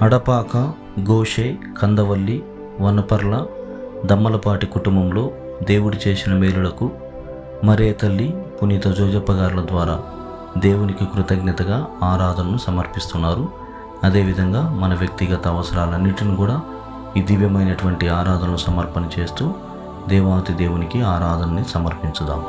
అడపాక, గోషే, కందవల్లి, వనపర్ల, దమ్మలపాటి కుటుంబంలో దేవుడు చేసిన మేలులకు మరే తల్లి పునీత జోజప్ప గారుల ద్వారా దేవునికి కృతజ్ఞతగా ఆరాధనను సమర్పిస్తున్నారు. అదేవిధంగా మన వ్యక్తిగత అవసరాలన్నిటిని కూడా ఈ దివ్యమైనటువంటి ఆరాధనలు సమర్పణ చేస్తూ దేవాతి దేవునికి ఆరాధనని సమర్పించుదాం.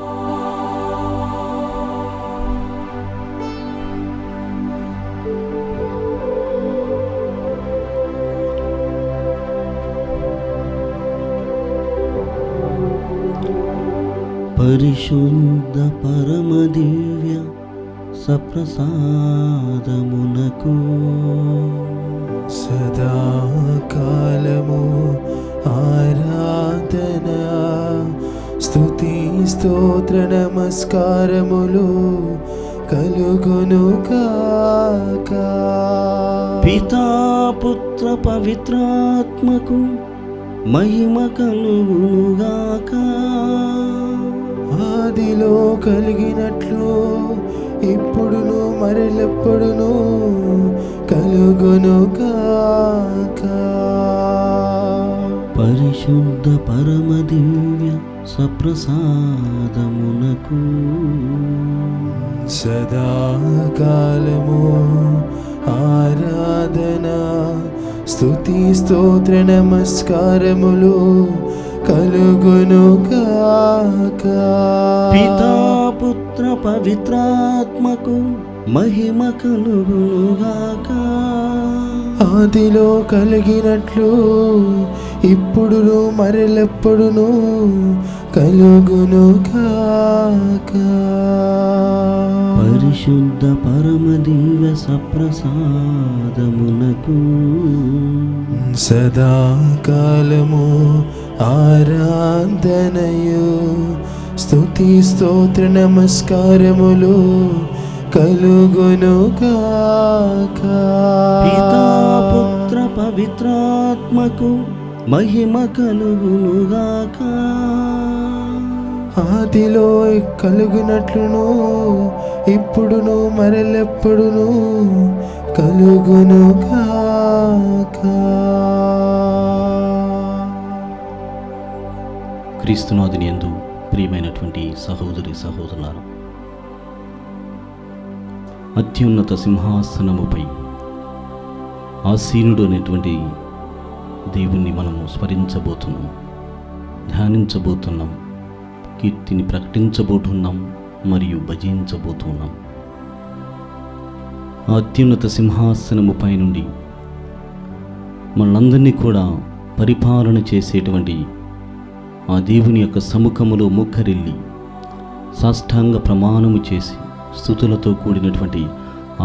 పరిశుద్ధ పరమదివ్య సప్రసాదమునకు సదాకాలము ఆరాధన స్తుతి స్తోత్ర నమస్కారములు కలుగునుగాక. పితా పుత్ర పవిత్రాత్మకు మహిమ కలుగునుగాక. ఆదిలో కలిగినట్లు ఇప్పుడును మరెల్లెప్పుడును కలుగునుగాక. పరిశుద్ధ పరమదివ్య సప్రసాదమునకు సదాకాలము ఆరాధన స్తుతి స్తోత్ర నమస్కారములు కలుగునుగాక. పితా పుత్ర పవిత్రాత్మకు మహిమ కలుగునుగాక. ఆదిలో కలిగినట్లు ఇప్పుడును మరెల్లెప్పుడును కలుగునుగాక. పరిశుద్ధ పరమదివ్య సప్రసాదమునకు సదాకాలము ఆరాధనయు స్తుతి స్తోత్ర నమస్కారములు కలుగునుగాక. పితా పుత్ర పవిత్రాత్మకు మహిమ కలుగునుగాక. ఆదిలో కలుగునట్లును ఇప్పుడును మరెల్లెప్పుడును కలుగునుగాక. క్రీస్తునాథుని యందు ప్రియమైనటువంటి సహోదరి సహోదరులారా, అత్యున్నత సింహాసనముపై ఆసీనుడు అనేటువంటి దేవుణ్ణి మనము స్మరించబోతున్నాం, ధ్యానించబోతున్నాం, కీర్తిని ప్రకటించబోతున్నాం మరియు భజించబోతున్నాం. ఆ అత్యున్నత సింహాసనముపై నుండి మనందరినీ కూడా పరిపాలన చేసేటువంటి ఆ దేవుని యొక్క సముఖములో మోకరిల్లి సాష్టాంగ ప్రమాణము చేసి స్తుతులతో కూడినటువంటి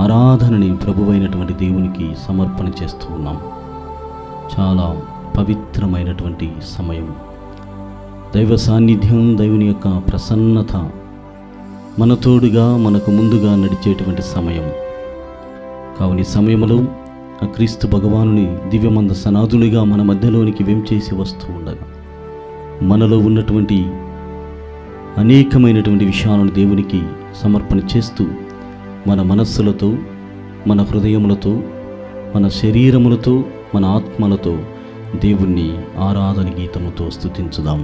ఆరాధనని ప్రభువైనటువంటి దేవునికి సమర్పణ చేస్తూ ఉన్నాం. చాలా పవిత్రమైనటువంటి సమయం. దైవ సాన్నిధ్యం, దేవుని యొక్క ప్రసన్నత మన తోడుగా మనకు ముందుగా నడిచేటువంటి సమయం. కావున ఈ సమయంలో ఆ క్రీస్తు భగవానుని దివ్యమంద సనాథునిగా మన మధ్యలోనికి వెంచేసి వస్తూ ఉండగా మనలో ఉన్నటువంటి అనేకమైనటువంటి విషయాలను దేవునికి సమర్పణ చేస్తూ మన మనస్సులతో, మన హృదయములతో, మన శరీరములతో, మన ఆత్మలతో దేవుణ్ణి ఆరాధన గీతముతో స్తుతించుదాం.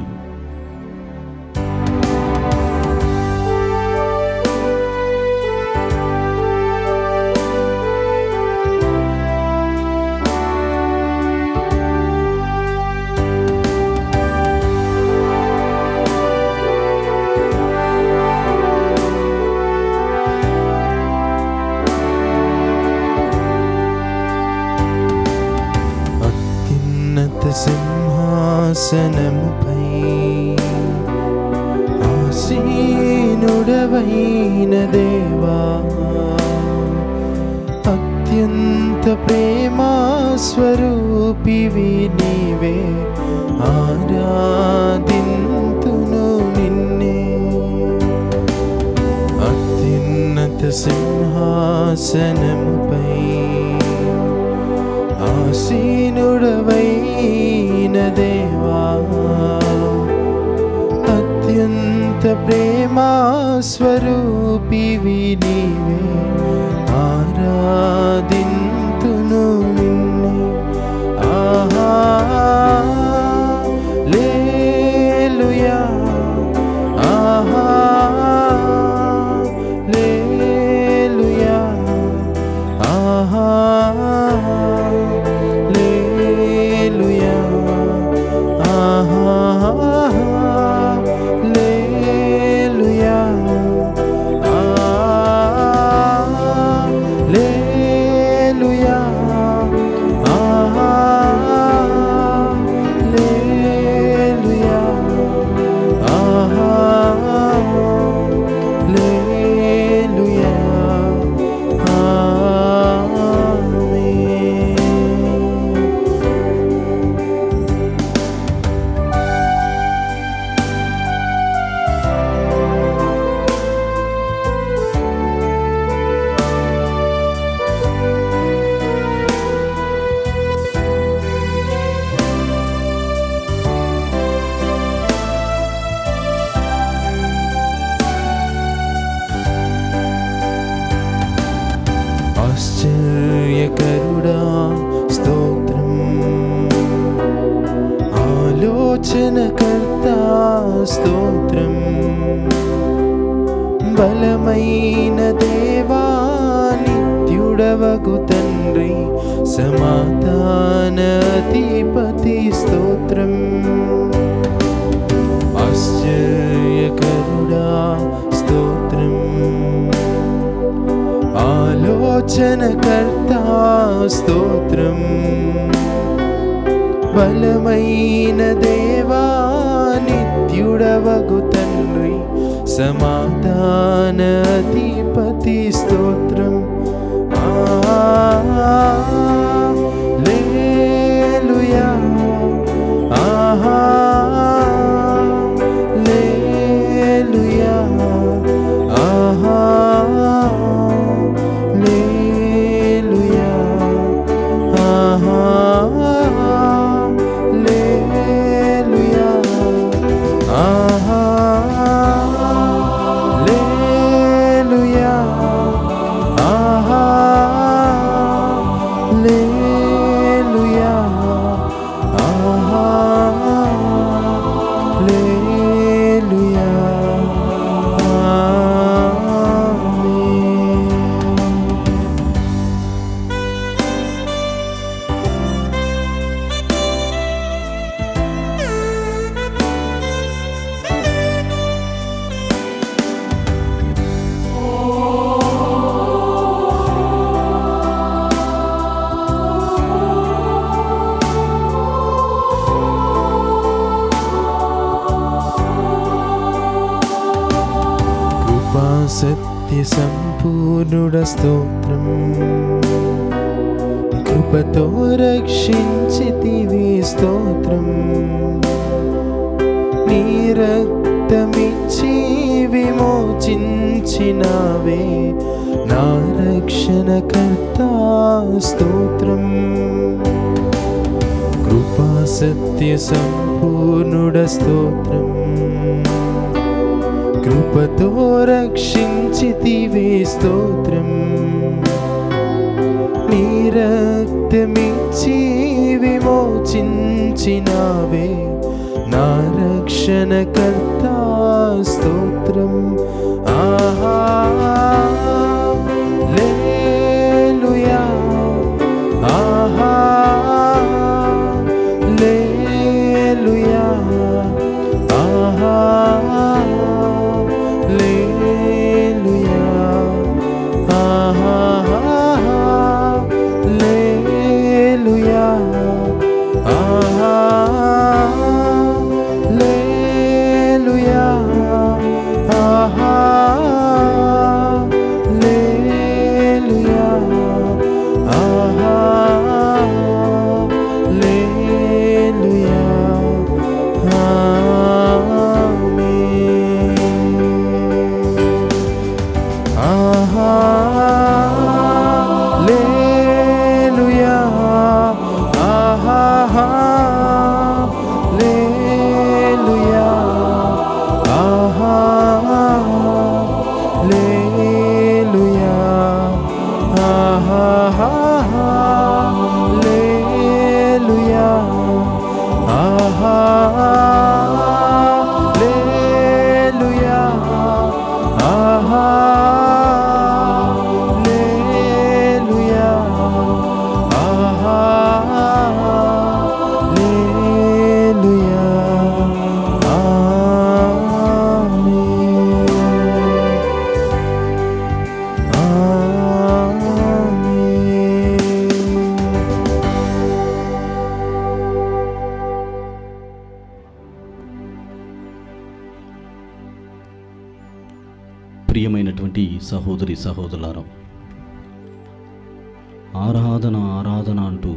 సింహాసనముపై ఆసీనుడవైన దేవా, అత్యంత ప్రేమా స్వరూపివి నీవే, ఆరాధింతును నిన్నే. అత్యున్నత సింహాసనముపై ఆసీనుడవైన దేవా, అత్యంత ప్రేమా స్వరూపివి నీవే, ఆరాధింతును నిన్నే. హల్లెలూయా హల్లెలూయా హల్లెలూయా హల్లెలూయా హల్లెలూయా హల్లెలూయా హల్లెలూయా ఆశ్చర్యకరుడా స్తోత్రం ఆలోచనకర్త స్తోత్రం బలమైన దేవా నిత్యుడవగు తండ్రి సమాధానాధిపతి స్తోత్రం ఆశ్చర్యకరుడా స్తోత్రం ఆలోచనకర్త స్తోత్రం బలమైన దేవా నిత్యుడవగు తండ్రి సమాధానాధిపతి స్తోత్రం హల్లెలూయా హల్లెలూయా హల్లెలూయా హల్లెలూయా హల్లెలూయా హల్లెలూయా హల్లెలూయా కృపా సత్య సంపూర్ణుడ స్తోత్రం కృపతో రక్షించితివి స్తోత్రం నీ రక్తమిచ్చి విమోచించినావే నా రక్షణకర్త స్తోత్రం కృపా సత్య సంపూర్ణుడ స్తోత్రం కృపతో రక్షించితివే స్తోత్రం నీ రక్తమిచ్చి విమోచించినావే నా రక్షణకర్త స్తోత్రం హల్లెలూయా హల్లెలూయా హల్లెలూయా హల్లెలూయా హల్లెలూయా ప్రియమైనటువంటి సహోదరి సహోదరులారా, ఆరాధన ఆరాధన అంటూ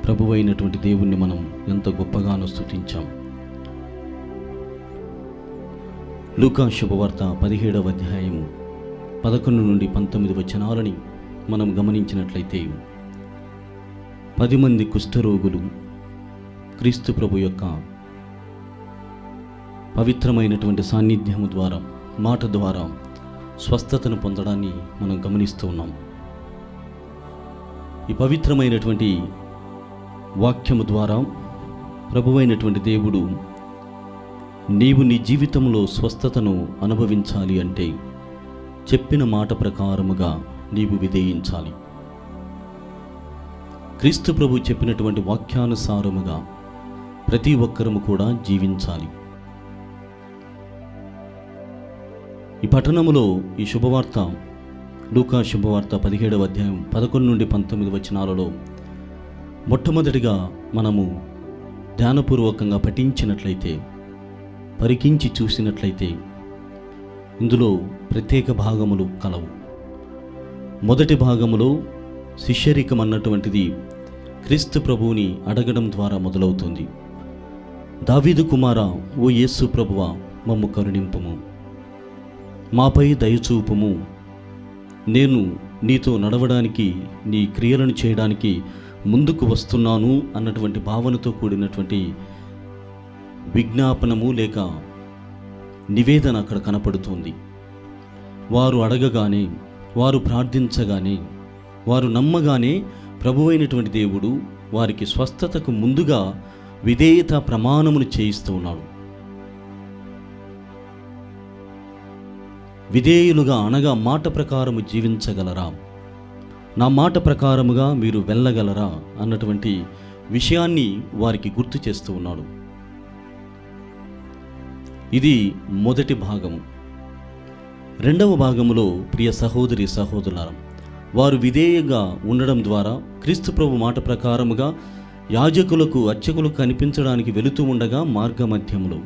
ప్రభువైనటువంటి దేవుణ్ణి మనం ఎంత గొప్పగానో స్తుతించాం. లూకా శుభవార్త 17వ అధ్యాయము 11 నుండి 19 వచనాలని మనం గమనించినట్లయితే, 10 మంది కుష్ఠరోగులు క్రీస్తు ప్రభు యొక్క పవిత్రమైనటువంటి సాన్నిధ్యము ద్వారా, మాట ద్వారా స్వస్థతను పొందడాన్ని మనం గమనిస్తూ ఉన్నాం. ఈ పవిత్రమైనటువంటి వాక్యము ద్వారా ప్రభువైనటువంటి దేవుడు, నీవు నీ జీవితంలో స్వస్థతను అనుభవించాలి అంటే చెప్పిన మాట ప్రకారముగా నీవు విధేయించాలి. క్రీస్తు ప్రభు చెప్పినటువంటి వాక్యానుసారముగా ప్రతి ఒక్కరము కూడా జీవించాలి. ఈ పట్టణములో ఈ శుభవార్త, లూకా శుభవార్త 17వ అధ్యాయం 11 నుండి 19 వచనాలలో మొట్టమొదటిగా మనము ధ్యానపూర్వకంగా పఠించినట్లయితే, పరికించి చూసినట్లయితే ఇందులో ప్రత్యేక భాగములు కలవు. మొదటి భాగములో శిష్యరికం అన్నటువంటిది క్రీస్తు ప్రభువుని అడగడం ద్వారా మొదలవుతుంది. దావీదు కుమారా, ఓ యేసు ప్రభువా, మమ్ము కరుణింపుము, మాపై దయచూపుము, నేను నీతో నడవడానికి, నీ క్రియలను చేయడానికి ముందుకు వస్తున్నాను అన్నటువంటి భావనతో కూడినటువంటి విజ్ఞాపనము లేక నివేదన అక్కడ కనపడుతుంది. వారు అడగగానే, వారు ప్రార్థించగానే, వారు నమ్మగానే ప్రభువైనటువంటి దేవుడు వారికి స్వస్థతకు ముందుగా విధేయత ప్రమాణమును చేయిస్తూ ఉన్నాడు. విధేయులుగా అనగా మాట ప్రకారము జీవించగలరా, నా మాట ప్రకారముగా మీరు వెళ్ళగలరా అన్నటువంటి విషయాన్ని వారికి గుర్తు చేస్తూ ఉన్నాడు. ఇది మొదటి భాగము. రెండవ భాగములో ప్రియ సహోదరి సహోదరులారా, వారు విధేయంగా ఉండడం ద్వారా క్రీస్తు ప్రభు మాట ప్రకారముగా యాజకులకు అర్చకులకు కనిపించడానికి వెళుతూ ఉండగా మార్గమధ్యములో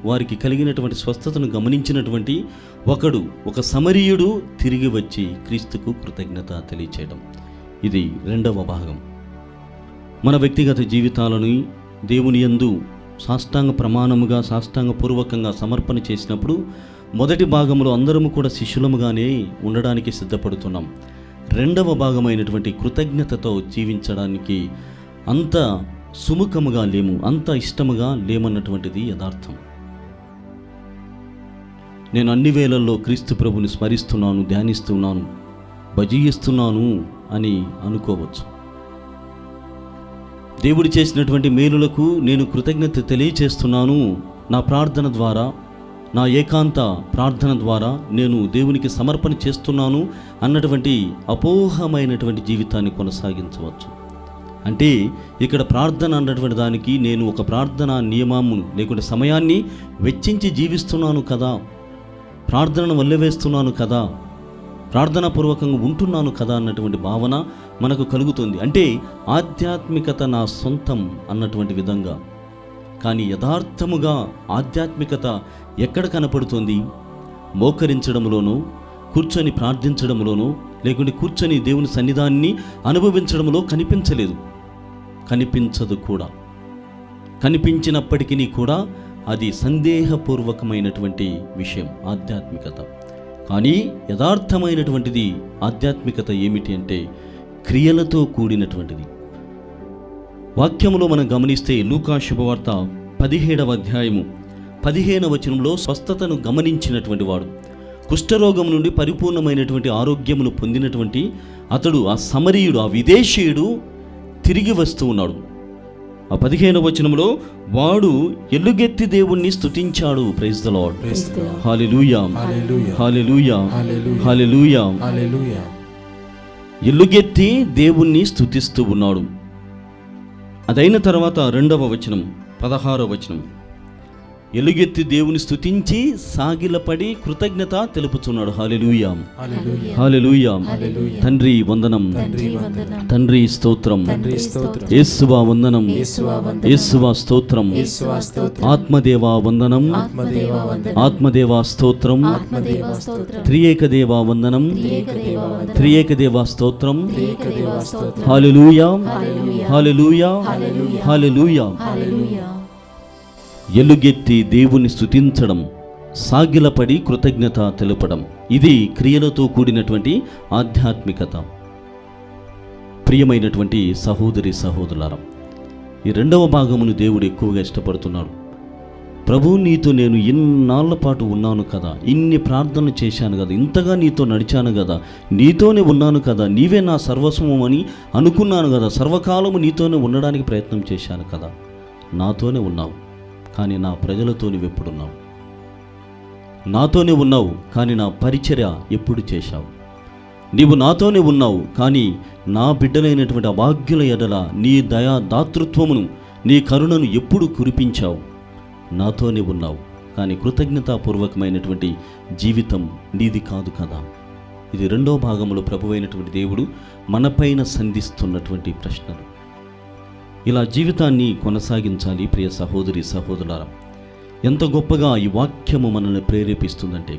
వారికి కలిగినటువంటి స్వస్థతను గమనించినటువంటి ఒక సమరీయుడు తిరిగి వచ్చి క్రీస్తుకు కృతజ్ఞత తెలియచేయడం. ఇది రెండవ భాగం. మన వ్యక్తిగత జీవితాలను దేవుని యందు సాష్టాంగ ప్రమాణముగా, సాష్టాంగపూర్వకంగా సమర్పణ చేసినప్పుడు మొదటి భాగంలో అందరము కూడా శిష్యులముగానే ఉండడానికి సిద్ధపడుతున్నాం. రెండవ భాగమైనటువంటి కృతజ్ఞతతో జీవించడానికి అంత సుముఖముగా లేము, అంత ఇష్టముగా లేమన్నటువంటిది యథార్థం. నేను అన్ని వేళల్లో క్రీస్తు ప్రభుని స్మరిస్తున్నాను, ధ్యానిస్తున్నాను, భజిస్తున్నాను అని అనుకోవచ్చు. దేవుడు చేసినటువంటి మేలులకు నేను కృతజ్ఞత తెలియచేస్తున్నాను, నా ప్రార్థన ద్వారా, నా ఏకాంత ప్రార్థన ద్వారా నేను దేవునికి సమర్పణ చేస్తున్నాను అన్నటువంటి అపోహమైనటువంటి జీవితాన్ని కొనసాగించవచ్చు. అంటే ఇక్కడ ప్రార్థన అన్నటువంటి దానికి నేను ఒక ప్రార్థన నియమము లేకుంటే సమయాన్ని వెచ్చించి జీవిస్తున్నాను కదా, ప్రార్థనను వల్లెవేస్తున్నాను కదా, ప్రార్థనాపూర్వకంగా ఉంటున్నాను కదా అన్నటువంటి భావన మనకు కలుగుతుంది. అంటే ఆధ్యాత్మికత నా సొంతం అన్నటువంటి విధంగా. కానీ యథార్థముగా ఆధ్యాత్మికత ఎక్కడ కనపడుతుంది? మోకరించడంలోనూ, కూర్చొని ప్రార్థించడంలోనూ, లేకుంటే కూర్చొని దేవుని సన్నిధాన్ని అనుభవించడంలో కనిపించలేదు, కనిపించదు కూడా. కనిపించినప్పటికీ కూడా అది సందేహపూర్వకమైనటువంటి విషయం ఆధ్యాత్మికత. కానీ యథార్థమైనటువంటిది ఆధ్యాత్మికత ఏమిటి అంటే క్రియలతో కూడినటువంటిది. వాక్యములో మనం గమనిస్తే లూకా శుభవార్త 17వ అధ్యాయము 15వ వచనంలో స్వస్థతను గమనించినటువంటి వాడు, కుష్ఠరోగం నుండి పరిపూర్ణమైనటువంటి ఆరోగ్యమును పొందినటువంటి అతడు, ఆ సమరీయుడు, ఆ విదేశీయుడు తిరిగి వస్తూ ఉన్నాడు. ఆ 15వ వచనంలో వాడు ఎలుగెత్తి దేవుణ్ణి స్తుతించాడు. ప్రైజ్ ద లార్డ్, హల్లెలూయా, హల్లెలూయా, హల్లెలూయా. ఎలుగెత్తి దేవుణ్ణి స్తుతిస్తూ ఉన్నాడు. అదైన తర్వాత 2వ వచనం 16వ వచనం, ఎలుగెత్తి దేవుని స్తుతించి సాగిలపడి కృతజ్ఞత తెలుపుచున్నాడు. హల్లెలూయా, హల్లెలూయా. తండ్రి వందనం, తండ్రి స్తోత్రం, యేసువా వందనం, యేసువా స్తోత్రం, ఆత్మదేవా వందనం, ఆత్మదేవా స్తోత్రం, త్రియేక దేవా వందనం, త్రియేక దేవా స్తోత్రం. హల్లెలూయా, హల్లెలూయా, హల్లెలూయా. ఎలుగెత్తి దేవుని స్తుతించడం, సాగిలపడి కృతజ్ఞత తెలుపడం, ఇది క్రియలతో కూడినటువంటి ఆధ్యాత్మికత. ప్రియమైనటువంటి సహోదరి సహోదరులారా, ఈ రెండవ భాగమును దేవుడు ఎక్కువగా ఇష్టపడుతున్నాడు. ప్రభు, నీతో నేను ఇన్నాళ్ల పాటు ఉన్నాను కదా, ఇన్ని ప్రార్థనలు చేశాను కదా, ఇంతగా నీతో నడిచాను కదా, నీతోనే ఉన్నాను కదా, నీవే నా సర్వస్వము అని అనుకున్నాను కదా, సర్వకాలము నీతోనే ఉండడానికి ప్రయత్నం చేశాను కదా, నాతోనే ఉన్నావు కానీ నా ప్రజలతో నువ్వెప్పుడున్నావు? నాతోనే ఉన్నావు కానీ నా పరిచర్య ఎప్పుడు చేశావు? నీవు నాతోనే ఉన్నావు కానీ నా బిడ్డలైనటువంటి అభాగ్యుల ఎడల నీ దయా దాతృత్వమును, నీ కరుణను ఎప్పుడు కురిపించావు? నాతోనే ఉన్నావు కానీ కృతజ్ఞతాపూర్వకమైనటువంటి జీవితం నీది కాదు కదా. ఇది రెండో భాగంలో ప్రభువైనటువంటి దేవుడు మనపైన సంధిస్తున్నటువంటి ప్రశ్నలు. ఇలా జీవితాన్ని కొనసాగించాలి. ప్రియ సహోదరి సహోదరులారా, ఎంత గొప్పగా ఈ వాక్యము మనల్ని ప్రేరేపిస్తుందంటే,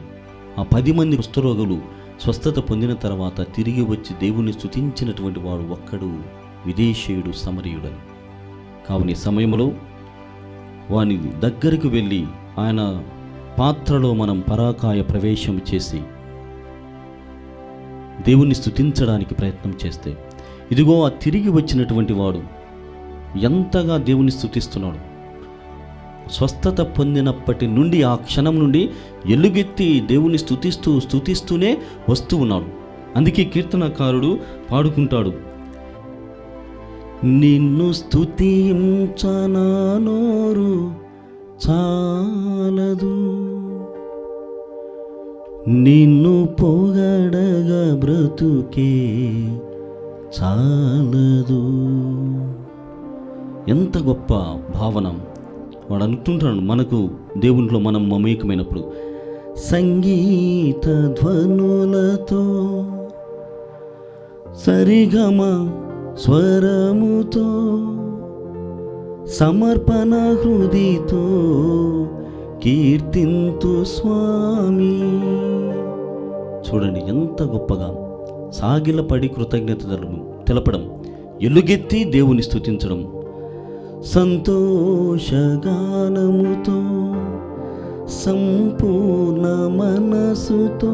ఆ 10 మంది కుష్ఠరోగులు స్వస్థత పొందిన తర్వాత తిరిగి వచ్చి దేవుని స్తుతించినటువంటి వాడు ఒక్కడు విదేశీయుడు, సమరయుడని. కావున ఈ సమయంలో వాని దగ్గరికి వెళ్ళి ఆయన పాత్రలో మనం పరాకాయ ప్రవేశం చేసి దేవుని స్తుతించడానికి ప్రయత్నం చేస్తే, ఇదిగో ఆ తిరిగి వచ్చినటువంటి వాడు ఎంతగా దేవుని స్తుతిస్తున్నాడు. స్వస్థత పొందినప్పటి నుండి, ఆ క్షణం నుండి ఎలుగెత్తి దేవుని స్తుతిస్తూనే వస్తూ ఉన్నాడు. అందుకే కీర్తనకారుడు పాడుకుంటాడు, నిన్ను స్తుతించనా నోరు చాలదు, నిన్ను పొగడగా బ్రతుకే చాలదు. ఎంత గొప్ప భావన. వాడు అనుకుంటున్నాడు, మనకు దేవునిలో మనం మమేకమైనప్పుడు సంగీత ధ్వనులతో, సరిగమ స్వరముతో, సమర్పణ హృదితో కీర్తింతు స్వామి. చూడండి ఎంత గొప్పగా సాగిలపడి కృతజ్ఞత తెలపడం, ఎలుగెత్తి దేవుని స్తుతించడం, సంతోషగానముతో, సంపూర్ణ మనసుతో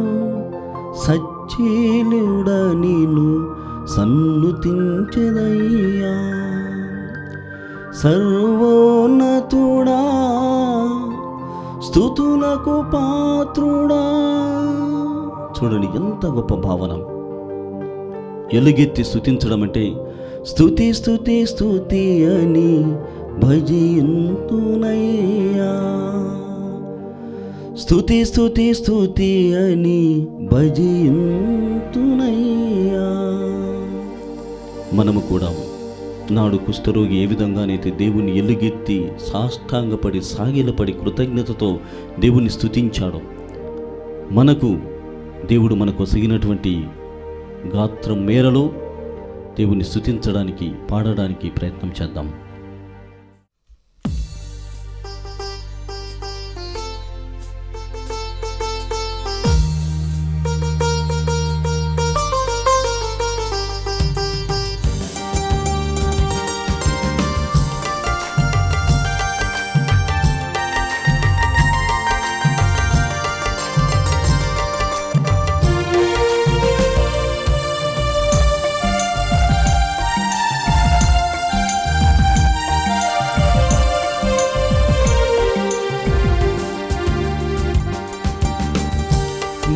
సచ్చేలుడ నిన్ను సన్నుతించెదయ్యా. సర్వోన్నతుడా, స్తుతులకు పాత్రుడా. చూడండి ఎంత గొప్ప భావన. ఎలుగెత్తి స్తుతించడం అంటే స్తుతి స్తుతి స్తుతి అని భజింతునయ్యా, స్తుతి స్తుతి స్తుతి అని భజింతునయ్యా. మనము కూడా నాడు కుష్ఠరోగి ఏ విధంగానైతే దేవుని ఎలుగెత్తి సాష్టాంగపడి సాగిలపడి కృతజ్ఞతతో దేవుని స్తుతించాడో, మనకు దేవుడు మనకు ఒసగినటువంటి గాత్రం మేరలో దేవుని స్తుతించడానికి, పాడడానికి ప్రయత్నం చేద్దాం.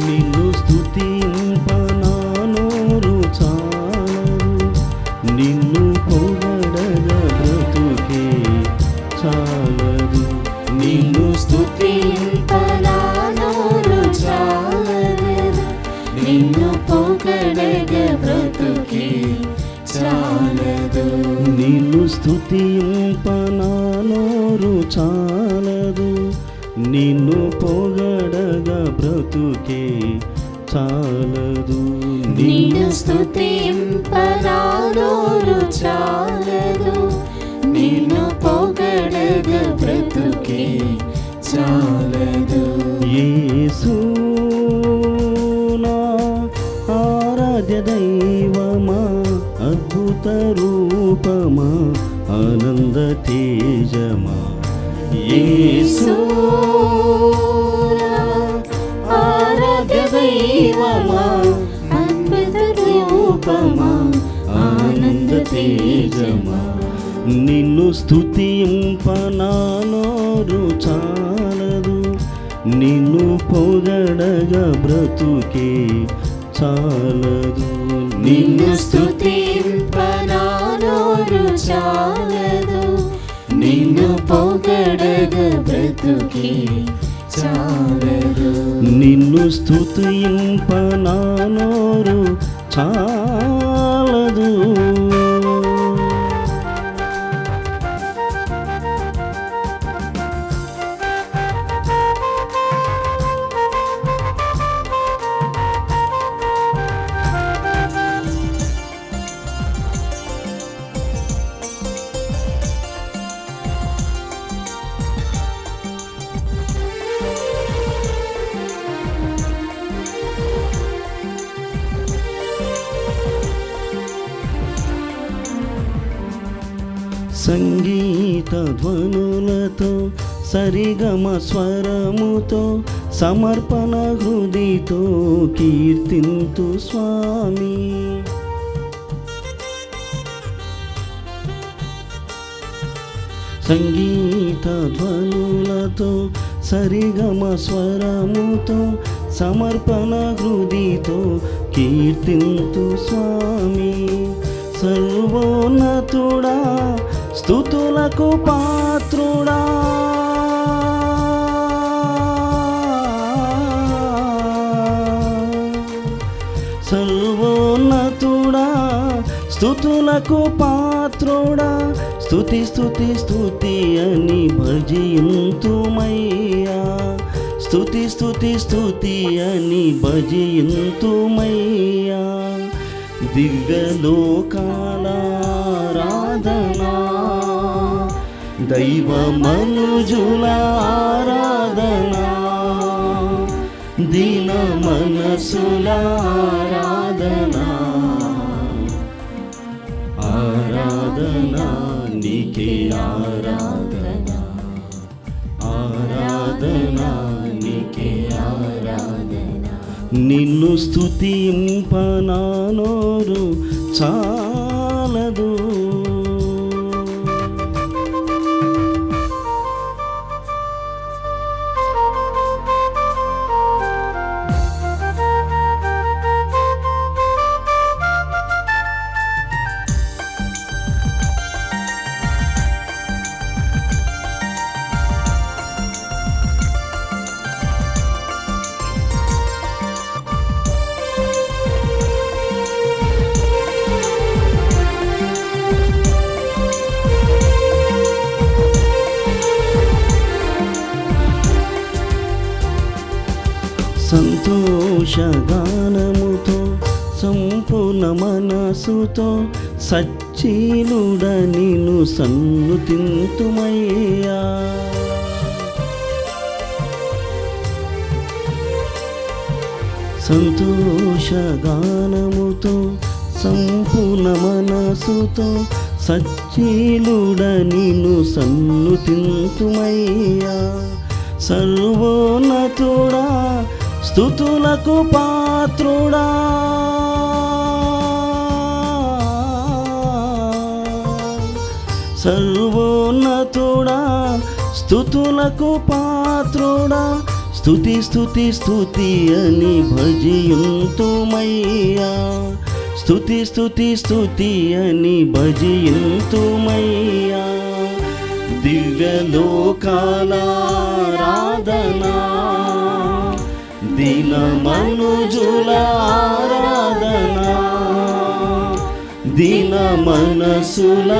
నిన్ను స్తుతింపనా నోరు చాలదు, నిన్ను పొగడగా బ్రతుకే చాలదు. నిన్ను స్తుతింపనా నోరు చాలదు, నిన్ను పొగడగా బ్రతుకే చాలదు. నిన్ను స్తుతింపనా నోరు చాలదు, నిన్ను పొగడగా బ్రతుకే చాలదు. నిన్ను స్తుతింపనా నోరు చాలదు, నిన్ను పొగడగా బ్రతుకే చాలదు. యేసు నా ఆరాధ్య దైవమా, అద్భుత రూపమా, ఆనంద తేజమా. యేసు ఆరాధ్య దైవమా, అద్భుత రూపమా, ఆనంద తేజమా. నిన్ను స్తుతింపనా నోరు చాలదు, నిన్ను పొగడగా బ్రతుకే చాలదు. నిన్ను స్తుతింపనా నోరు చాలదు, నిన్ను పొగడగా బ్రతుకే చాలదు. నిన్ను స్తుతింపనా నోరు చాలదు. సంగీత ధ్వనులతో సరిగమ స్వరముతో సమర్పణ హృదితో కీర్తింతు స్వామి. సంగీత ధ్వనులతో సరిగమ స్వరముతో సమర్పణ హృదితో కీర్తింతు స్వామి. సర్వోన్నతుడా స్తుతులకు పాత్రుడా, సర్వోన్నతుడా స్తుతులకు పాత్రుడా, స్తుతి స్తుతి స్తుతి అని భజింతుమయ్యా, స్తుతి స్తుతి స్తుతి అని భజింతుమయ్యా. దివ్యలోకాలారాధనా, దైవ మనుజులారాధనా, దీన మనసులారాధనా, ఆరాధనా నీకే ఆరాధనా, ఆరాధనా నీకే ఆరాధనా. నిన్ను స్తుతింపనా నోరు చాలదు. సంతోషగానముతో సంపూర్ణ మనసుతో సచ్చీలుడ నిన్ను సన్నుతింతుమయ్యా. సంతోషగానముతో సంపూర్ణ మనసుతో సచ్చీలుడ నిన్ను సన్నుతింతుమయ్యా. సర్వోన్నతుడా స్తుతులకు పాత్రుడా, సర్వోన్నతుడా స్తుతులకు పాత్రుడా, స్తుతి స్తుతి స్తుతి అని భజింతుమయ్యా, స్తుతి స్తుతి స్తుతి అని భజింతుమయ్యా. దివ్యలోకాలారాధనా, దీన మనుజులారాధనా, దీన మనసులారాధనా,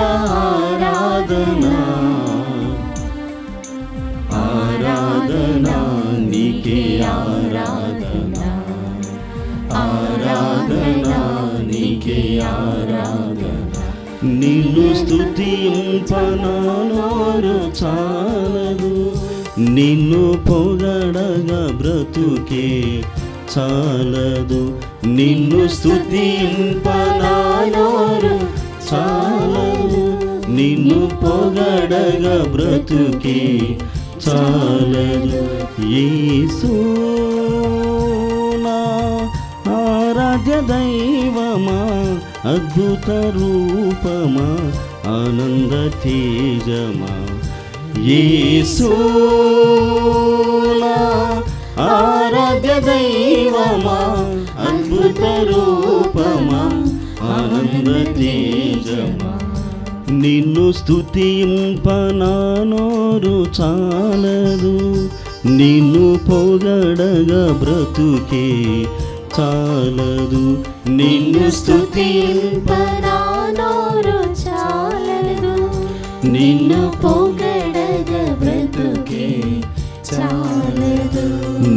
ఆరాధనా నిన్ను స్తుతింపనానోరు చాలదు, నిన్ను పొగడగా బ్రతుకే చాలదు, నిన్ను స్తుతింపనానోరు చాలదు, నిన్ను పొగడగా బ్రతుకే చాలదు. యేసు నా ఆరాధ్య దైవమా, అద్భుత రూపమా, ఆనంద తేజమా, యేసు నా ఆరాధ్య దైవమా, అద్భుత రూపమా, ఆనంద తేజమా, నిన్ను స్తుతింపనానోరు చాలదు, నిన్ను పొగడగా బ్రతుకే చాలదు, నిన్ను స్తుతింపనానోరు చాలదు, నిన్ను పొగడగా బ్రతుకే చాలదు,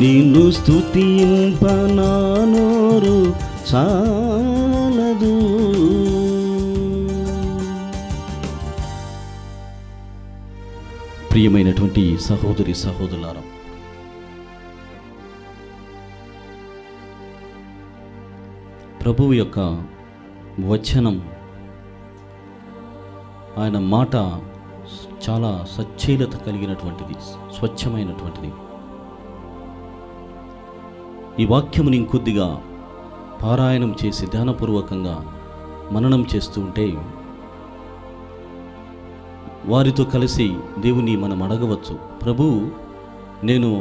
నిన్ను స్తుతింపనానోరు చాలదు. ప్రియమైనటువంటి సహోదరి సహోదరులారా, ప్రభువు యొక్క వచనం, ఆయన మాట చాలా సచ్చీలత కలిగినటువంటిది, స్వచ్ఛమైనటువంటిది. ఈ వాక్యముని ఇంకొద్దిగా పారాయణం చేసి ధ్యానపూర్వకంగా మననం చేస్తూ ఉంటే వారితో కలిసి దేవుని మనం అడగవచ్చు, ప్రభు నేను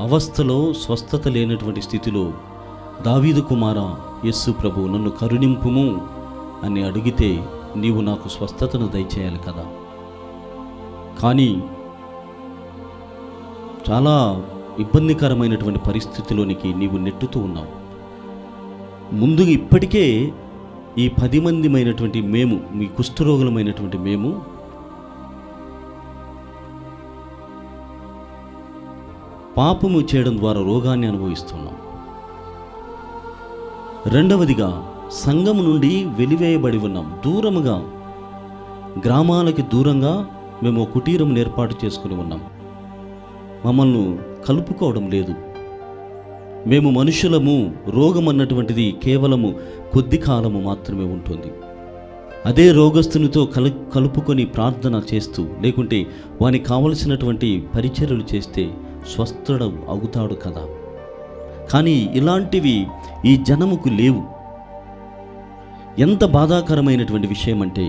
అవస్థలో స్వస్థత లేనటువంటి స్థితిలో దావీదు కుమారా యేసు ప్రభు నన్ను కరుణింపుము అని అడిగితే నీవు నాకు స్వస్థతను దయచేయాలి కదా. కానీ చాలా ఇబ్బందికరమైనటువంటి పరిస్థితిలోనికి నీవు నెట్టుతూ ఉన్నావు. ముందుగా ఇప్పటికే ఈ 10 మందిమైనటువంటి మేము, మీ కుష్ఠరోగులమైనటువంటి మేము పాపము చేయడం ద్వారా రోగాన్ని అనుభవిస్తున్నాం. రెండవదిగా సంఘము నుండి వెలివేయబడి ఉన్నాం. దూరముగా, గ్రామాలకి దూరంగా మేము కుటీరం ఏర్పాటు చేసుకుని ఉన్నాం. మమ్మల్ని కలుపుకోవడం లేదు. మేము మనుషులము. రోగం అన్నటువంటిది కేవలము కొద్ది కాలము మాత్రమే ఉంటుంది. అదే రోగస్తునితో కలుపుకొని ప్రార్థన చేస్తూ, లేకుంటే వానికి కావలసినటువంటి పరిచర్యలు చేస్తే స్వస్థుడు అవుతాడు కదా. కానీ ఇలాంటివి ఈ జనముకు లేవు. ఎంత బాధాకరమైనటువంటి విషయం అంటే,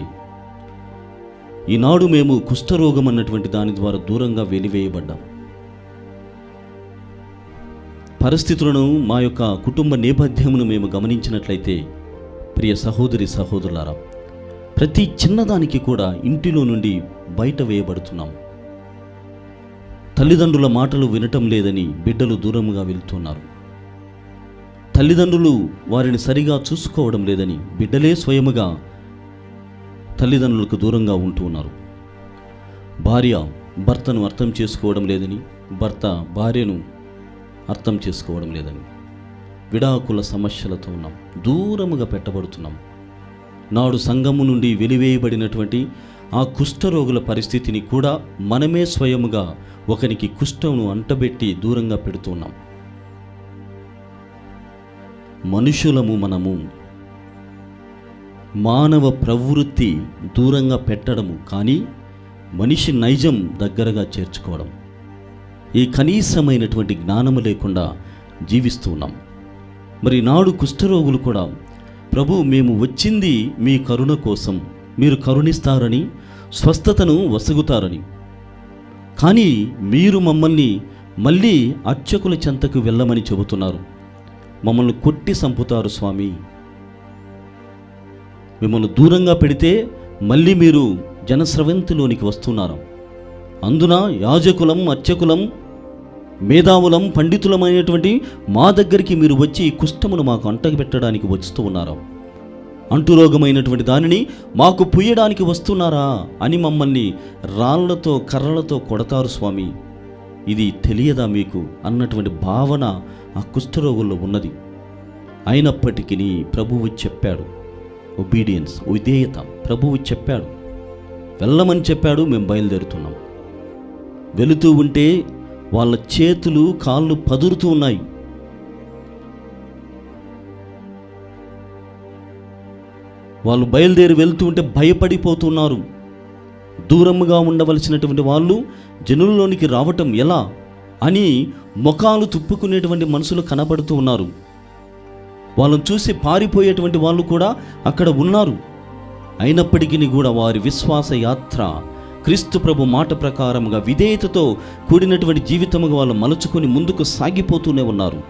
ఈనాడు మేము కుష్ఠరోగం అన్నటువంటి దాని ద్వారా దూరంగా వెలివేయబడ్డాం. పరిస్థితులను, మా యొక్క కుటుంబ నేపథ్యమును మేము గమనించినట్లయితే, ప్రియ సహోదరి సహోదరులారా, ప్రతి చిన్నదానికి కూడా ఇంటిలో నుండి బయట వేయబడుతున్నాం. తల్లిదండ్రుల మాటలు వినటం లేదని బిడ్డలు దూరంగా వెళ్తున్నారు. తల్లిదండ్రులు వారిని సరిగా చూసుకోవడం లేదని బిడ్డలే స్వయముగా తల్లిదండ్రులకు దూరంగా ఉంటూ ఉన్నారు. భార్య భర్తను అర్థం చేసుకోవడం లేదని, భర్త భార్యను అర్థం చేసుకోవడం లేదని విడాకుల సమస్యలతో ఉన్నాం. దూరముగా పెట్టబడుతున్నాం. నాడు సంఘము నుండి వెలివేయబడినటువంటి ఆ కుష్ఠరోగుల పరిస్థితిని కూడా మనమే స్వయముగా ఒకరికి కుష్ఠమును అంటబెట్టి దూరంగా పెడుతున్నాం. మనుషులము మనము. మానవ ప్రవృత్తి దూరంగా పెట్టడము, కానీ మనిషి నైజం దగ్గరగా చేర్చుకోవడం, ఈ కనీసమైనటువంటి జ్ఞానము లేకుండా జీవిస్తూ ఉన్నాం. మరి నాడు కుష్ఠరోగులు కూడా, ప్రభు మేము వచ్చింది మీ కరుణ కోసం, మీరు కరుణిస్తారని, స్వస్థతను వసగుతారని, కానీ మీరు మమ్మల్ని మళ్ళీ అర్చకుల చెంతకు వెళ్ళమని చెబుతున్నారు. మమ్మల్ని కొట్టి చంపుతారు స్వామి. మిమ్మల్ని దూరంగా పెడితే మళ్ళీ మీరు జనస్రవంతిలోనికి వస్తున్నారు. అందున యాజకులం, అర్చకులం, మేధావులం, పండితులమైనటువంటి మా దగ్గరికి మీరు వచ్చి కుష్ఠమును మాకు అంటగబెట్టడానికి వస్తూ ఉన్నారు. అంటురోగమైనటువంటి దానిని మాకు పుయ్యడానికి వస్తున్నారా అని మమ్మల్ని రాళ్లతో కర్రలతో కొడతారు స్వామి. ఇది తెలియదా మీకు అన్నటువంటి భావన ఆ కుష్ఠరోగుల్లో ఉన్నది. అయినప్పటికీ ప్రభువు చెప్పాడు, ఒబీడియన్స్, విధేయత, ప్రభువు చెప్పాడు, వెళ్ళమని చెప్పాడు. మేము బయలుదేరుతున్నాం. వెళుతూ ఉంటే వాళ్ళ చేతులు కాళ్ళు పదురుతూ ఉన్నాయి. వాళ్ళు బయలుదేరి వెళ్తూ ఉంటే భయపడిపోతున్నారు. దూరంగా ఉండవలసినటువంటి వాళ్ళు జనుల్లోనికి రావటం ఎలా అని ముఖాలు తుప్పుకునేటువంటి మనుషులు కనబడుతూ ఉన్నారు. వాళ్ళని చూసి పారిపోయేటువంటి వాళ్ళు కూడా అక్కడ ఉన్నారు. అయినప్పటికీ కూడా వారి విశ్వాస యాత్ర క్రీస్తు ప్రభు మాట ప్రకారముగా విధేయతతో కూడినటువంటి జీవితముగా వాళ్ళు మలుచుకొని ముందుకు సాగిపోతూనే ఉన్నారు.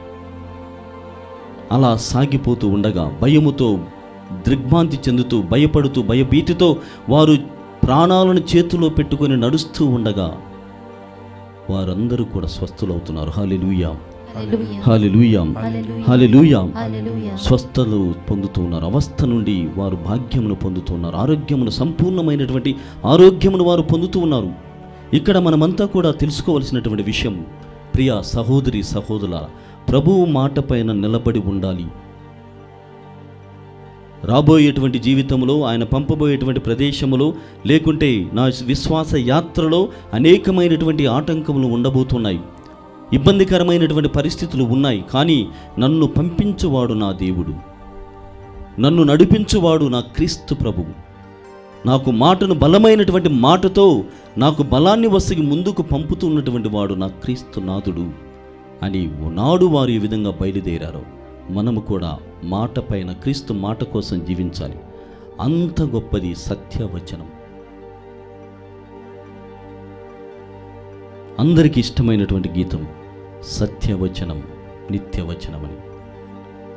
అలా సాగిపోతూ ఉండగా భయముతో దిగ్భ్రాంతి చెందుతూ భయపడుతూ భయభీతితో వారు ప్రాణాలను చేతిలో పెట్టుకొని నడుస్తూ ఉండగా వారందరూ కూడా స్వస్థులవుతున్నారు. హల్లెలూయా, హల్లెలూయా, హల్లెలూయా. స్వస్థలు పొందుతూ ఉన్నారు. అవస్థ నుండి వారు భాగ్యమును పొందుతున్నారు. ఆరోగ్యమును, సంపూర్ణమైనటువంటి ఆరోగ్యమును వారు పొందుతూ ఉన్నారు. ఇక్కడ మనమంతా కూడా తెలుసుకోవలసినటువంటి విషయం, ప్రియ సహోదరి సహోదరులారా, ప్రభువు మాట పైన నిలబడి ఉండాలి. రాబోయేటువంటి జీవితంలో, ఆయన పంపబోయేటువంటి ప్రదేశంలో, లేకుంటే నా విశ్వాస యాత్రలో అనేకమైనటువంటి ఆటంకములు ఉండబోతున్నాయి. ఇబ్బందికరమైనటువంటి పరిస్థితులు ఉన్నాయి. కానీ నన్ను పంపించువాడు నా దేవుడు, నన్ను నడిపించువాడు నా క్రీస్తు ప్రభువు. నాకు మాటను బలమైనటువంటి మాటతో నాకు బలాన్ని వసగి ముందుకు పంపుతున్నటువంటి వాడు నా క్రీస్తు నాథుడు అని నాడు వారు ఈ విధంగా బయలుదేరారు. మనము కూడా మాట పైన, క్రీస్తు మాట కోసం జీవించాలి. అంత గొప్పది సత్యవచనం. అందరికీ ఇష్టమైనటువంటి గీతం సత్యవచనం, నిత్యవచనమని.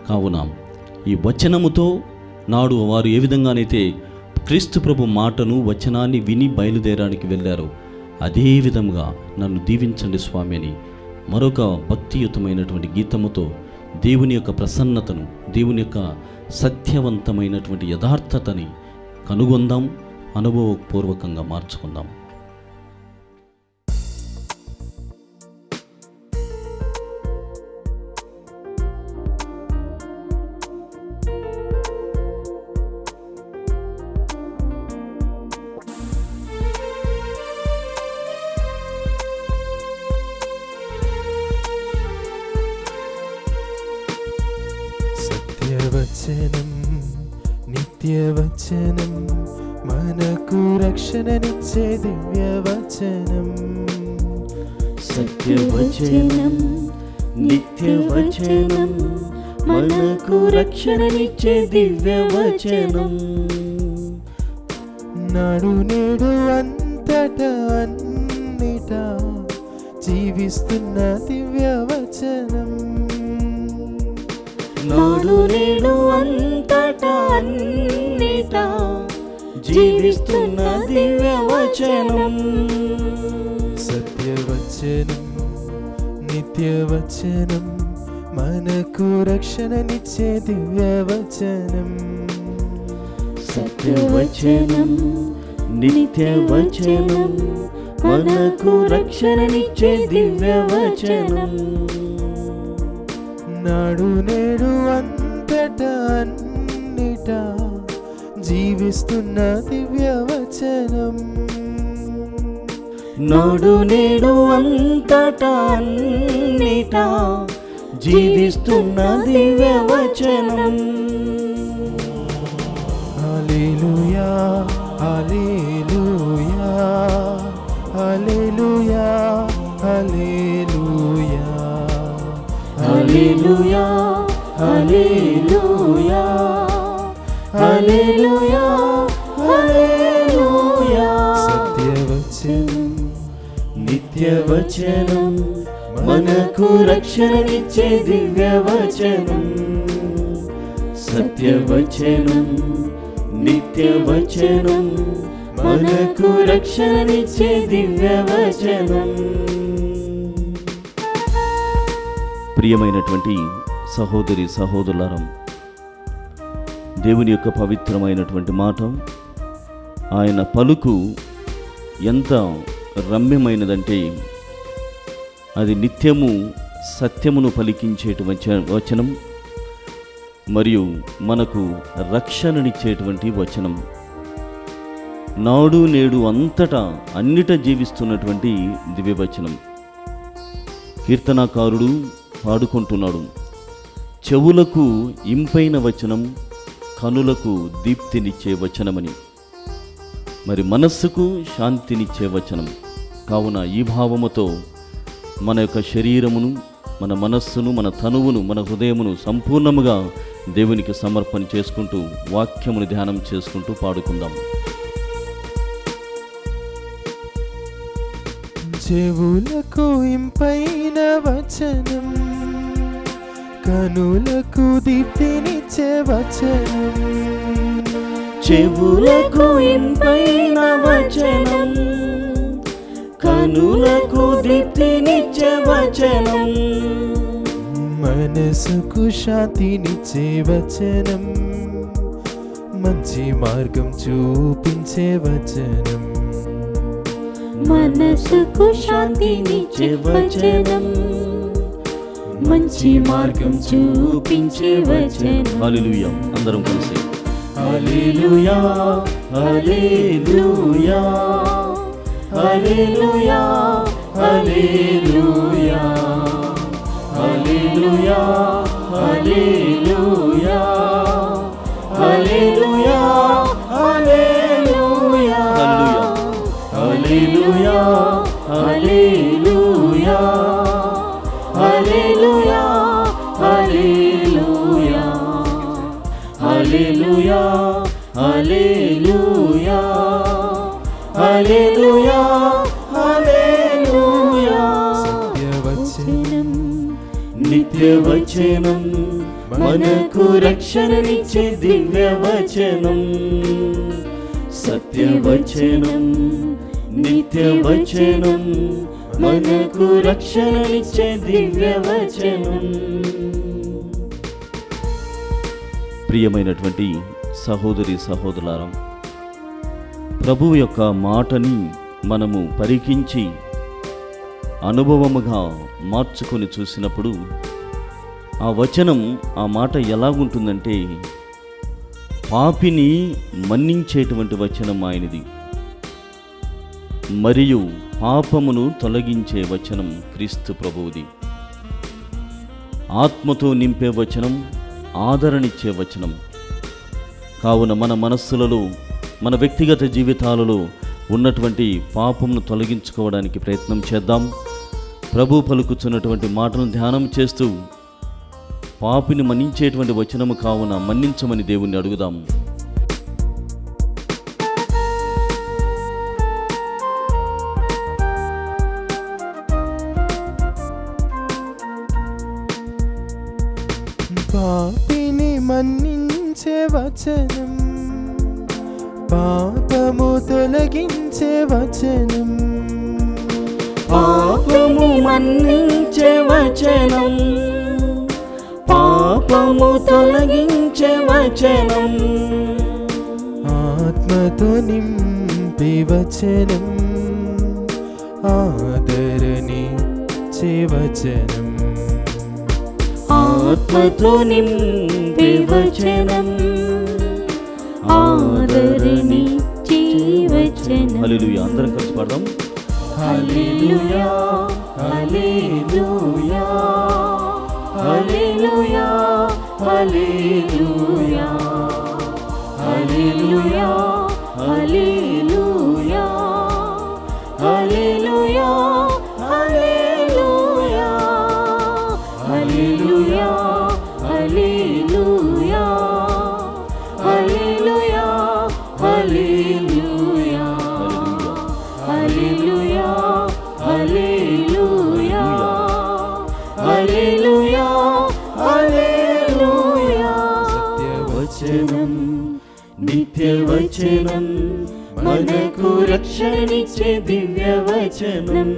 కావున ఈ వచనముతో నాడు వారు ఏ విధంగానైతే క్రీస్తు ప్రభు మాటను, వచనాన్ని విని బయలుదేరానికి వెళ్ళారో అదే విధంగా నన్ను దీవించండి స్వామి అని మరొక భక్తియుతమైనటువంటి గీతముతో దేవుని యొక్క ప్రసన్నతను, దేవుని యొక్క సత్యవంతమైనటువంటి యథార్థతని కనుగొందాం, అనుభవపూర్వకంగా మార్చుకుందాం. సత్యవచనం, నిత్యవచనం, మనకు రక్షణనిచ్చే దివ్యవచనం. సత్యవచనం, నిత్యవచనం, మనకు రక్షణనిచ్చే దివ్యవచనం. నాడు నేడు అంతటా అన్నిటా జీవిస్తున్న దివ్యవచనం. నాడు నేడు అంతటా అన్నిటా జీవిస్తున్న దివ్యవచనం. సత్యవచనం, నిత్యవచనం, మనకు రక్షణనిచ్చే దివ్యవచనం. సత్యవచనం, నిత్యవచనం, మనకు రక్షణనిచ్చే దివ్యవచనం. నాడు నేడు అంతటా అన్నిటా జీవిస్తున్న దివ్యవచనం. నాడు నేడు అంతటా అన్నిటా జీవిస్తున్న దివ్యవచనం. హల్లెలూయా, హల్లెలూయా, హల్లెలూయా, హల్లెలూయా, హల్లెలూయా, హల్లెలూయా, హల్లెలూయా, హల్లెలూయా. సత్యవచనం, నిత్యవచనం, మనకు రక్షణనిచ్చే దివ్యవచనం. సత్యవచనం, నిత్యవచనం, మనకు రక్షణనిచ్చే దివ్యవచనం. ప్రియమైనటువంటి సహోదరి సహోదరులారా, దేవుని యొక్క పవిత్రమైనటువంటి మాట, ఆయన పలుకు ఎంత రమ్యమైనదంటే అది నిత్యము సత్యమును పలికించేటువంటి వచనం మరియు మనకు రక్షణనిచ్చేటువంటి వచనం. నాడు నేడు అంతటా అన్నిట జీవిస్తున్నటువంటి దివ్యవచనం. కీర్తనాకారుడు పాడుకుంటున్నాడు, చెవులకు ఇంపైన వచనం, కనులకు దీప్తినిచ్చే వచనమని. మరి మనస్సుకు శాంతినిచ్చే వచనం. కావున ఈ భావముతో మన యొక్క శరీరమును, మన మనస్సును, మన తనువును, మన హృదయమును సంపూర్ణముగా దేవునికి సమర్పణ చేసుకుంటూ వాక్యమును ధ్యానం చేసుకుంటూ పాడుకుందాం. చెవులకు ఇంపైన వచనం, కనులకు దీప్తినిచ్చే వచనం. చెవులకు ఇంపైన వచనం, కనులకు దీప్తినిచ్చే వచనం. మనసుకు శాంతినిచ్చే వచనం, మంచి మార్గం చూపించే వచనం. మనసుకు శాంతినిచ్చే వచనం, మంచి మార్గం చూపించే వచనం. హల్లెలూయా. అందరం కలిసి హల్లెలూయా, హల్లెలూయా, హల్లెలూయా, హల్లెలూయా, హల్లెలూయా, హల్లెలూయా, హల్లెలూయా, హల్లెలూయా, హల్లెలూయా, హల్లెలూయా, హల్లెలూయా, హల్లెలూయా, హల్లెలూయా, హల్లెలూయా, హల్లెలూయా, హల్లెలూయా. సత్యవచనం, నిత్యవచనం, మనకు రక్షణనిచ్చే దివ్యవచనం. సత్యవచనం, నిత్యవచనం, మనకు రక్షణనిచ్చే దివ్యవచనం. ప్రియమైనటువంటి సహోదరి సహోదరులారా, ప్రభువు యొక్క మాటని మనము పరికించి అనుభవముగా మార్చుకొని చూసినప్పుడు ఆ వచనం, ఆ మాట ఎలాగుంటుందంటే పాపిని మన్నించేటువంటి వచనం ఆయనది, మరియు పాపమును తొలగించే వచనం క్రీస్తు ప్రభువుది. ఆత్మతో నింపే వచనం, ఆదరణిచ్చే వచనం. కావున మన మనస్సులలో, మన వ్యక్తిగత జీవితాలలో ఉన్నటువంటి పాపమును తొలగించుకోవడానికి ప్రయత్నం చేద్దాం. ప్రభు పలుకుతున్నటువంటి మాటను ధ్యానం చేస్తూ పాపిని మన్నించేటువంటి వచనము కావున మన్నించమని దేవుణ్ణి అడుగుదాం. పాపిని మన్నించే వచనం, పాపము తొలగించే వచనం. పాపము మన్నించే వచనం, పాపము తొలగించే వచనం. ఆత్మతో నింపే వచనం, ఆదరణిచ్చే వచనం. ఆత్మతో నింపే వచనం, ఆదరణిచ్చే వచనం. హల్లెలూయా. అందరం కలిసి పాడదాం. హల్లెలూయా, హల్లెలూయా, హల్లెలూయా, హల్లెలూయా, హల్లెలూయా, హల్లెలూయా, హల్లెలూయా, హల్లెలూయా, హల్లెలూయా, హల్లెలూయా, హల్లెలూయా, హల్లెలూయా, హల్లెలూయా, హల్లెలూయా, హల్లెలూయా, హల్లెలూయా. సత్యవచనం, నిత్యవచనం, మనకు రక్షణనిచ్చే దివ్యవచనం.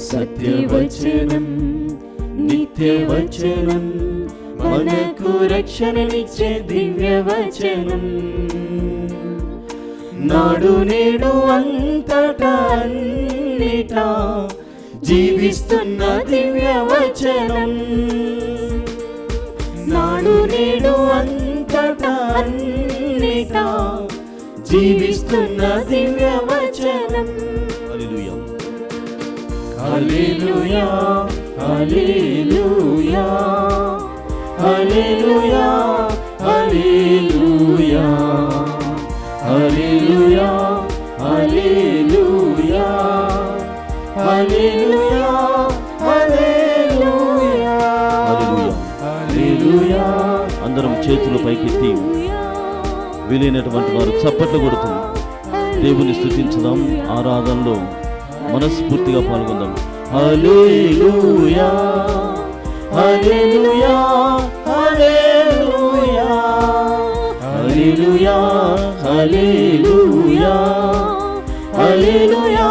సత్యవచనం, నిత్యవచనం, మనకు రక్షణనిచ్చే దివ్యవచనం. నాడు నేడు అంతటా అన్నిటా జీవిస్తున్న దివ్యవచనం. నాడు నేడు అంతటా అన్నిటా జీవిస్తున్న దివ్య వచనం. హల్లెలూయా హల్లెలూయా హల్లెలూయా హల్లెలూయా హల్లెలూయా హల్లెలూయా హల్లెలూయా హల్లెలూయా హల్లెలూయా హల్లెలూయా. అందరం చేతులు పైకెత్తి వీలైనటువంటి వారు చప్పట్లు కొడుతూ దేవుని స్తుతించుదాం. ఆరాధనలో మనస్ఫూర్తిగా పాల్గొందాం. హల్లెలూయా హల్లెలూయా హల్లెలూయా హల్లెలూయా హల్లెలూయా హల్లెలూయా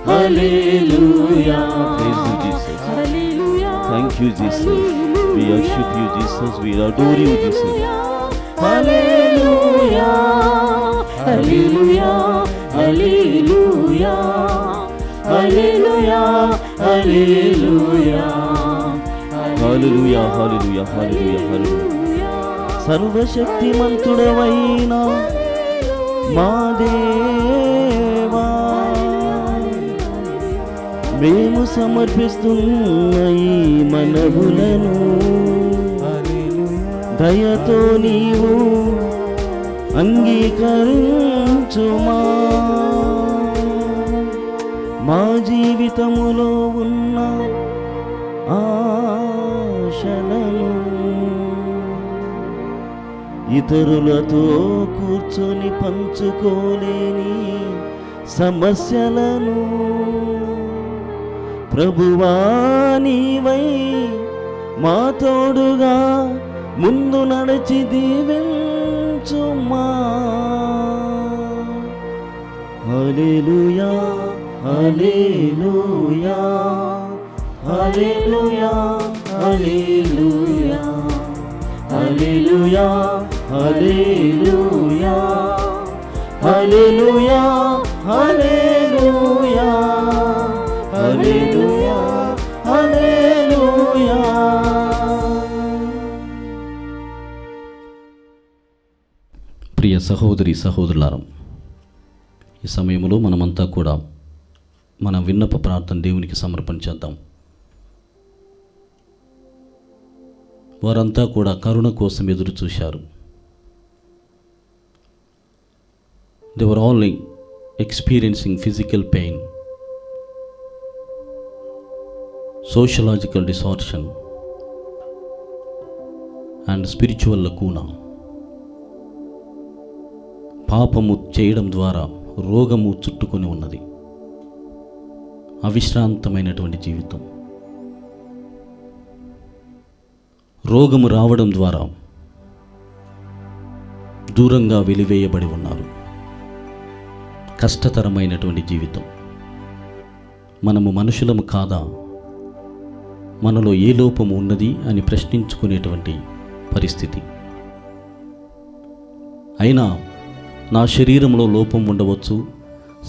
హల్లెలూయా. Praise you, Jesus. Thank you, Jesus. We worship you, Jesus. We adore you, Jesus. హల్లెలూయా హల్లెలూయా హల్లెలూయా హల్లెలూయా హల్లెలూయా హల్లెలూయా హల్లెలూయా హల్లెలూయా హల్లెలూయా. సర్వశక్తిమంతుడవైన మా దేవా, మేము సమర్పిస్తున్న ఈ మనవులను దయతో నీవు అంగీకరించుమా. మా జీవితములో ఉన్న ఆశలను ఇతరులతో కూర్చొని పంచుకోలేని సమస్యలను ప్రభువా నీవై మా తోడుగా ముందు నడిచి దీవించుమా. హల్లెలూయా హల్లెలూయా హల్లెలూయా హల్లెలూయా హల్లెలూయా హల్లెలూయా హల్లెలూయా హల్లెలూయా హల్లెలూయా హల్లెలూయా. ప్రియ సహోదరి సహోదరులారా, ఈ సమయంలో మనమంతా కూడా మన విన్నప ప్రార్థన దేవునికి సమర్పించేద్దాం. వారంతా కూడా కరుణ కోసం ఎదురు చూశారు. They were all experiencing physical pain, sociological distortion and spiritual lacuna. పాపము చేయడం ద్వారా రోగము చుట్టుకొని ఉన్నది. అవిశ్రాంతమైనటువంటి జీవితం. రోగము రావడం ద్వారా దూరంగా వెలివేయబడి ఉన్నారు. కష్టతరమైనటువంటి జీవితం. మనము మనుషులము కాదా? మనలో ఏ లోపము ఉన్నది అని ప్రశ్నించుకునేటువంటి పరిస్థితి. అయినా నా శరీరంలో లోపం ఉండవచ్చు,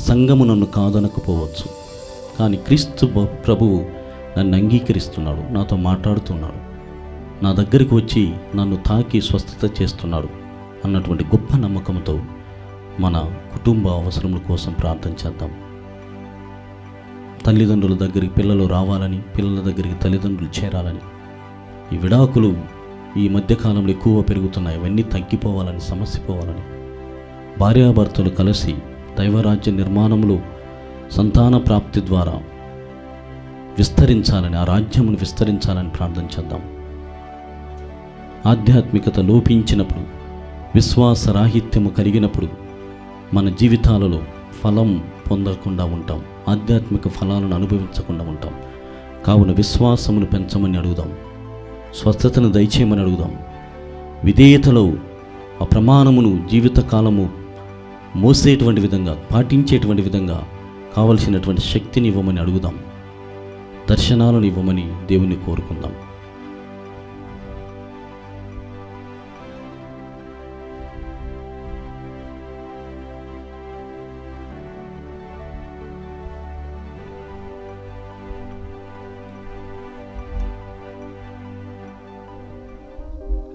సంఘము నన్ను కాదనకపోవచ్చు, కానీ క్రీస్తు ప్రభువు నన్ను అంగీకరిస్తున్నాడు, నాతో మాట్లాడుతున్నాడు, నా దగ్గరికి వచ్చి నన్ను తాకి స్వస్థత చేస్తున్నాడు అన్నటువంటి గొప్ప నమ్మకంతో మన కుటుంబ అవసరముల కోసం ప్రార్థన చేద్దాం. తల్లిదండ్రుల దగ్గరికి పిల్లలు రావాలని, పిల్లల దగ్గరికి తల్లిదండ్రులు చేరాలని, ఈ విడాకులు ఈ మధ్యకాలంలో ఎక్కువ పెరుగుతున్నాయి, ఇవన్నీ తగ్గిపోవాలని, సమస్య పోవాలని, భార్యాభర్తలు కలిసి దైవరాజ్య నిర్మాణంలో సంతాన ప్రాప్తి ద్వారా విస్తరించాలని, ఆ రాజ్యమును విస్తరించాలని ప్రార్థన చేద్దాం. ఆధ్యాత్మికత లోపించినప్పుడు, విశ్వాస రాహిత్యము కలిగినప్పుడు మన జీవితాలలో ఫలం పొందకుండా ఉంటాం, ఆధ్యాత్మిక ఫలాలను అనుభవించకుండా ఉంటాం. కావున విశ్వాసమును పెంచమని అడుగుదాం, స్వస్థతను దయచేయమని అడుగుదాం. విధేయతలో ఆ ప్రమాణమును జీవితకాలము మోసేటువంటి విధంగా, పాటించేటువంటి విధంగా కావలసినటువంటి శక్తిని ఇవ్వమని అడుగుదాం. దర్శనాలను ఇవ్వమని దేవుని కోరుకుందాం.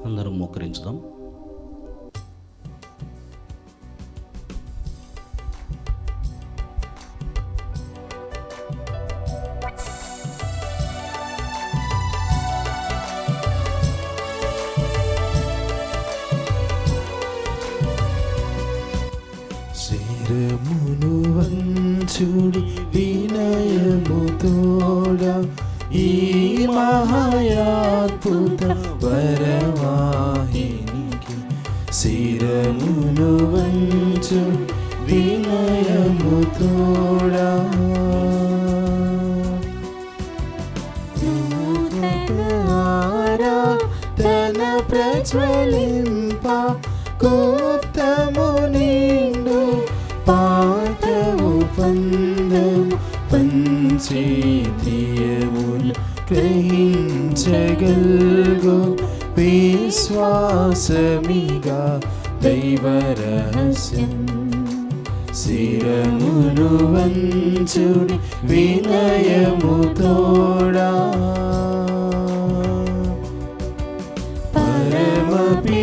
అందరం మోకరించుదాం. వంచుడి వినయము తోడా ఈ మహాయాద్భుత వరవాహినికి శిరమును వంచు వినయము తోడా తన ప్రజ్వలింప కోప్తము నిండు పాఠము పందము పంచి తీయములు గ్రహించగల్గు విశ్వాసమిగా దైవ రహస్యం శిరమును వంచుడి వినయము తోడా పరమపితామా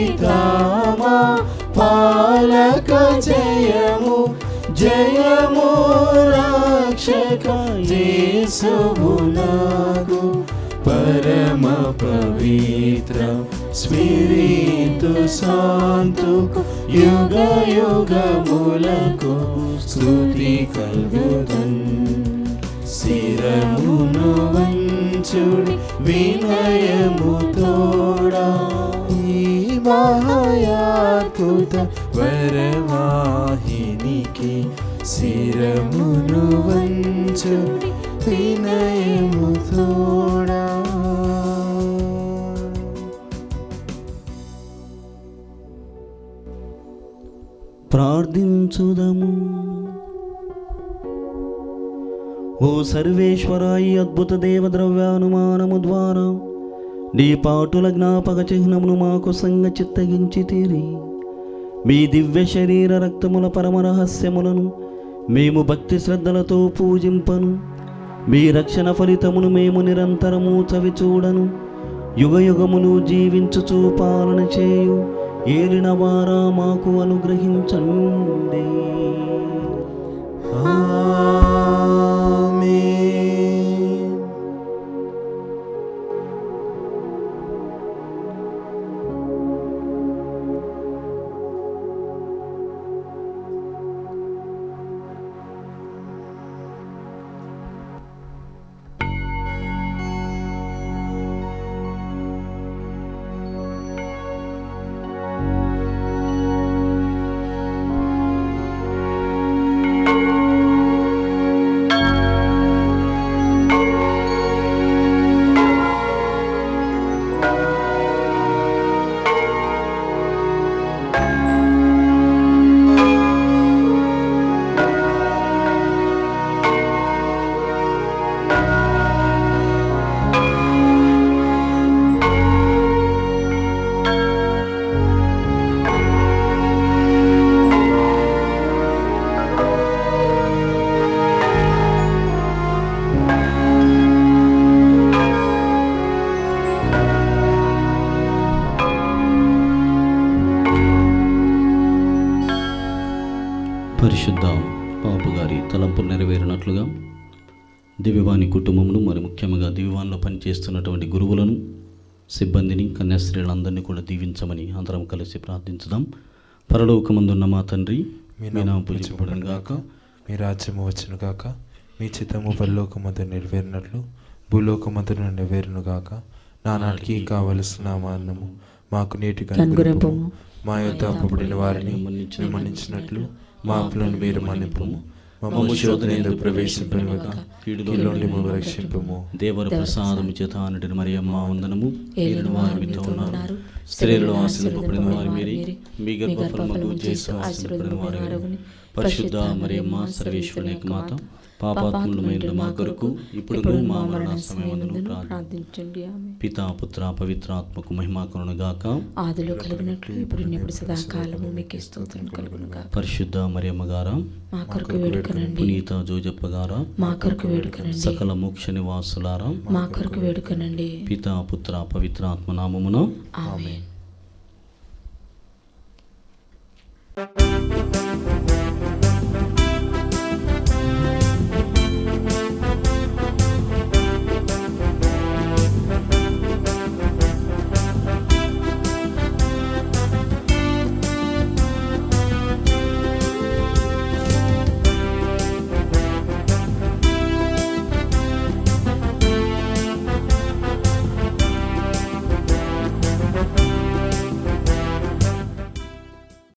పాలక జయము జయము రక్షక యేసువు నాకు పరమ పవిత్ర స్పిరితు శాంతుకు యుగ యుగములకు స్తుతి కలుగుదన్ శిరమును వంచుడి వినయము తోడా ఈ మహాయాద్భుత వరవాహినికి శిరమును వంచుడి వినయము తోడా. ప్రార్థించుదము. ఓ సర్వేశ్వర, ఈ అద్భుత దేవద్రవ్యానుమానము ద్వారా నీ పాటుల జ్ఞాపక చిహ్నమును మాకు సంగచిత్తగించి తీరి మీ దివ్య శరీర రక్తముల పరమ రహస్యములను మేము భక్తి శ్రద్ధలతో పూజింపను. మీ రక్షణ ఫలితమును మేము నిరంతరము చవిచూడను. యుగ యుగములు జీవించుచూ పాలన చేయు ఏలిన వారా మాకు అనుగ్రహించండి. పరిశుద్ధ పాపుగారి తలంపులు నెరవేరినట్లుగా దివ్యవాణి కుటుంబమును, మరి ముఖ్యంగా దివ్యవాణిలో పనిచేస్తున్నటువంటి గురువులను, సిబ్బందిని, కన్యాస్త్రీలందరినీ కూడా దీవించమని అందరం కలిసి ప్రార్థించుదాం. పరలోకమందున్న మా తండ్రి, మీ నామము పూజింపబడును గాక, మీ రాజ్యము వచ్చును గాక, మీ చిత్తము పరలోకమందు నెరవేరినట్లు భూలోకమందు నెరవేరును గాక. నానాటికి కావలసిన అన్నము మాకు నేటిగా అనుగ్రహింపుము. మా యొద్ద అప్పుబడిన వారిని మన్నించినట్లు మా అప్పులను మీరు మన్నింపుము. మమ్ము శోధనయందు ప్రవేశింపనివ్వక కీడులో నుండి మమ్ము రక్షింపుము. దేవర ప్రసాదము చేత నిండిన మరియమ్మ వందనము. ఏలిన వారు మీతో ఉన్నారు, స్త్రీలలో ఆశీర్వదింపబడిన వారు మీరే, మీ గర్భఫలముగు యేసు ఆశీర్వదింపబడిన వారు. పరిశుద్ధ మరియమ్మ సర్వేశ్వరుని యొక్క మాత, పాపాత్ములమైన మా కొరకు ఇప్పుడును మా మరణ సమయమందును ప్రార్థించండి. పితా పుత్ర పవిత్రాత్మకు మహిమ కలుగును గాక. ఆదిలో కలిగినట్లు ఇప్పుడు ఎప్పుడు సదాకాలము మీకే స్తోత్రం కలుగును గాక. పరిశుద్ధ మరియమ్మ గారా మా కొరకు వేడుకొనండి. పునీత జోజప్ప గారా మా కొరకు వేడుకొనండి. సకల మోక్ష నివాసులారా మా కొరకు వేడుకొనండి. పితా పుత్ర పవిత్రాత్మ నామమున ఆమేన్.